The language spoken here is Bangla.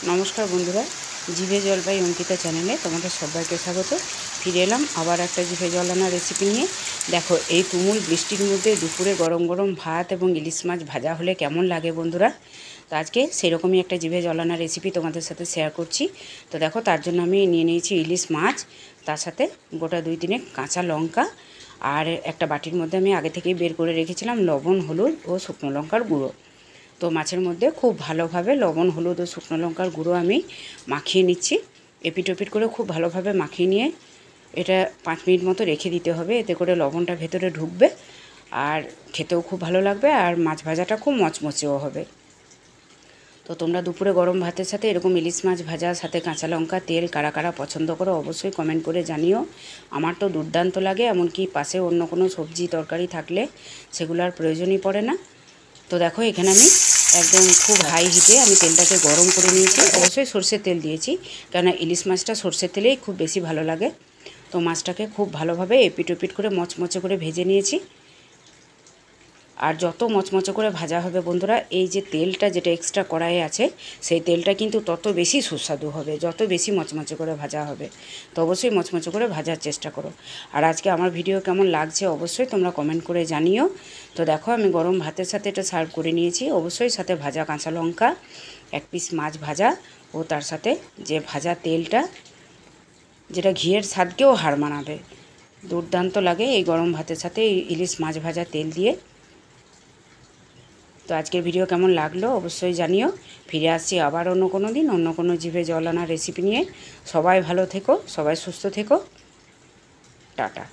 নমস্কার বন্ধুরা, জিভে জল পাই অঙ্কিতা চ্যানেলে তোমাদের সবাইকে স্বাগত। ফিরে এলাম আবার একটা জিভে জল আনা রেসিপি নিয়ে। দেখো, এই তুমুল বৃষ্টির মধ্যে দুপুরে গরম গরম ভাত এবং ইলিশ মাছ ভাজা হলে কেমন লাগে বন্ধুরা। তো আজকে সেরকমই একটা জিভে জল আনা রেসিপি তোমাদের সাথে শেয়ার করছি। তো দেখো, তার জন্য আমি নিয়ে নিয়েছি ইলিশ মাছ, তার সাথে গোটা 2-3 কাঁচা লঙ্কা, আর একটা বাটির মধ্যে আমি আগে থেকেই বের করে রেখেছিলাম লবণ, হলুদ ও শুকনো লঙ্কার গুঁড়ো। তো মাছের মধ্যে খুব ভালোভাবে লবণ, হলুদ ও শুকনো লঙ্কার গুঁড়ো আমি মাখিয়ে নিচ্ছি। এপিট ওপিট করে খুব ভালোভাবে মাখিয়ে নিয়ে এটা 5 মিনিট মতো রেখে দিতে হবে। এতে করে লবণটা ভেতরে ঢুকবে আর খেতেও খুব ভালো লাগবে, আর মাছ ভাজাটা খুব মচমচেও হবে। তো তোমরা দুপুরে গরম ভাতের সাথে এরকম ইলিশ মাছ ভাজা সাথে কাঁচা লঙ্কা তেল কারা কারা পছন্দ করো অবশ্যই কমেন্ট করে জানিও। আমার তো দুর্দান্ত লাগে, এমনকি পাশে অন্য কোনো সবজি তরকারি থাকলে সেগুলো আর প্রয়োজনই পড়ে না। তো দেখো, এখানে আমি একদম খুব হাই হিটে আমি তেলটাকে গরম করে নিয়েছি। অবশ্যই সর্ষের তেল দিয়েছি, কেননা ইলিশ মাছটা সর্ষের তেলেই খুব বেশি ভালো লাগে। তো মাছটাকে খুব ভালোভাবে এপিট ওপিট করে মচমচে করে ভেজে নিয়েছি। আর যত মচমচে করে ভাজা হবে বন্ধুরা, এই যে তেলটা যেটা এক্সট্রা কড়াইয়ে আছে সেই তেলটা কিন্তু তত বেশি সুস্বাদু হবে, যত বেশি মচমচে করে ভাজা হবে। তো অবশ্যই মচমচে করে ভাজার চেষ্টা করো। আর আজকে আমার ভিডিও কেমন লাগছে অবশ্যই তোমরা কমেন্ট করে জানিও। তো দেখো, আমি গরম ভাতের সাথে এটা সার্ভ করে নিয়েছি। অবশ্যই সাথে ভাজা কাঁচা লঙ্কা, 1 পিস মাছ ভাজা, ও তার সাথে যে ভাজা তেলটা, যেটা ঘিয়ের স্বাদকেও হার মানাবে। দুর্দান্ত লাগে এই গরম ভাতের সাথে এই ইলিশ মাছ ভাজা তেল দিয়ে। তো আজকের ভিডিও কেমন লাগলো অবশ্যই জানিও। ফিরে আসছি আবার অন্য কোনো দিন অন্য কোনো জিভে জল আনা রেসিপি নিয়ে। সবাই ভালো থেকো, সবাই সুস্থ থেকো। টাটা।